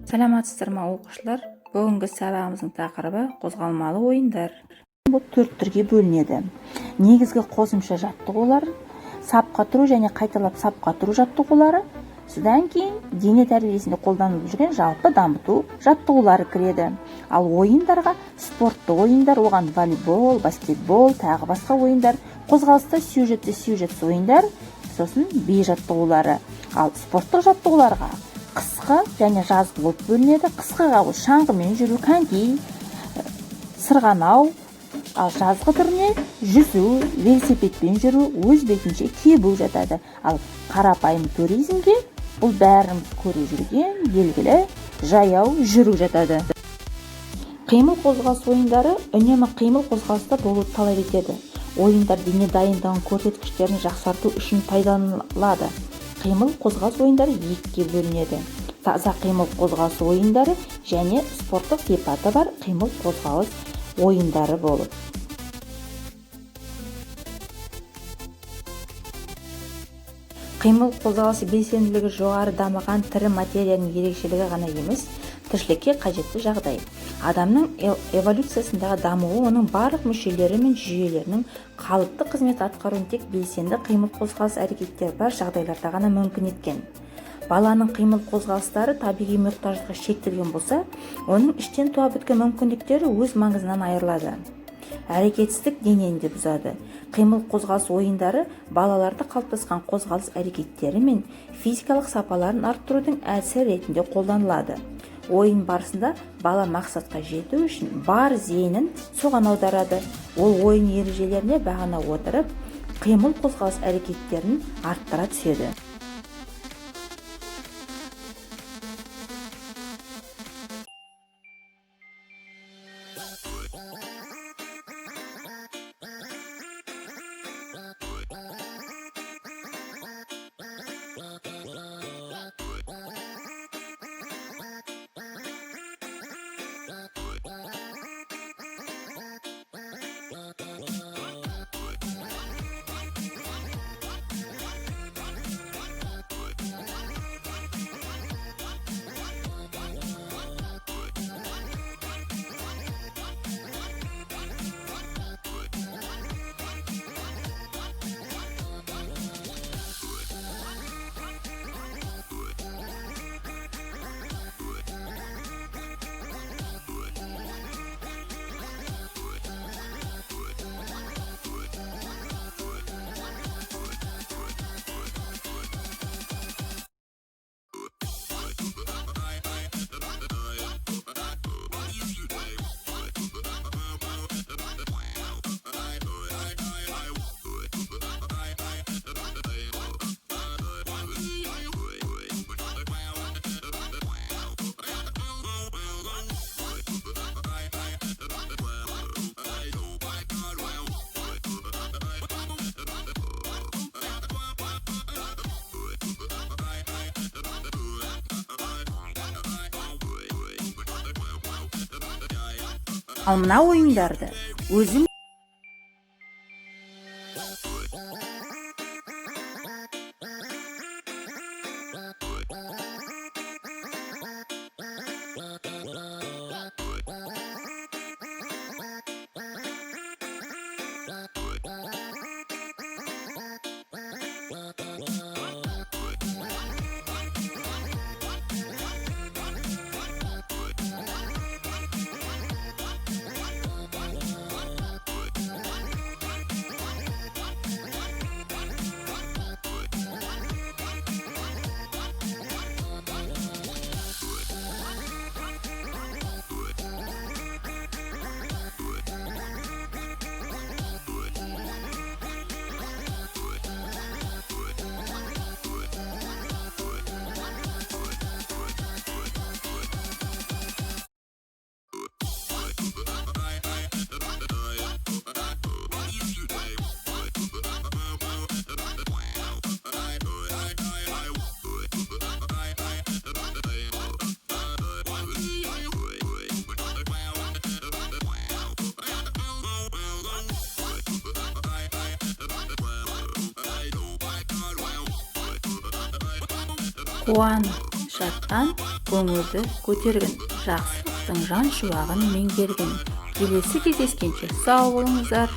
Саламатсыздар ма оқушылар? Бүгінгі сабағымыздың тақырыбы қозғалмалы ойындар. Бұл 4 түрге бөлінеді. Негізгі қосымша жаттығулар, сапқа тұру және қайталап сапқа тұру жаттығулары, содан кейін дене тәрбиесінде қолданылып жүрген жалпы дамыту жаттығулары кіреді. Ал ойындарға спортты ойындар, оған волейбол, баскетбол, тағы басқа ойындар, қозғалыста сюжетсіз ойындар, сосын би жаттығулары. Ал спорттық жаттығуларға қысқы және жазғы болып бөлінеді. Қысқыға шаңғымен жүру, коньки, сырғанау, ал жазғы түріне жүзу, велосипедпен жүру, өз бетінше тебу жатады. Ал қарапайым туризмге бұл бәріміз көріп жүрген белгілі жаяу жүру жатады. Қимыл қозғалыс ойындары үнемі қимыл қозғалыста болуды талап етеді. Ойындар дене дайындығын көрсеткіштерін жақсарту үшін пайдаланылады. Қимыл қозғалыс ойындары екіге бөлінеді. Таза қимыл қозғалыс ойындары және спорттық сипаты бар қимыл қозғалыс ойындары болып. Қимыл қозғалысы белсенділігі жоғары дамыған тірі материяның ерекшелігі ғана емес, тіршілікке қажетті жағдай. Адамның эволюциясындағы дамуы оның барлық мүшелері мен жүйелерінің қалыпты қызмет атқаруын тек белсенді қимыл қозғалыс әрекеттері бар жағдайларда ғана мүмкін еткен. Баланың қимыл қозғалыстары табиғи мұқтаждығы шектелген болса, оның іштен туа біткен мүмкіндіктері өз маңызынан айырылады. Әрекетсіздік денені де бұзады. Қимыл қозғалыс ойындары балаларды қалыптасқан қозғалыс әрекеттері мен физикалық сапаларын арттырудың әдісі ретінде қолданылады. Ойын барысында бала мақсатқа жету үшін бар зейінін соған аударады. Ол ойын ережелеріне бағына отырып, қимыл қозғалыс әрекеттерін арттыра түседі. Ал мына ойындарды өзің қуаныш, жатқан көңілді көтергін, жақсылықтың жан шуағын меңгергін. Келесі кездескенше сау болыңыздар.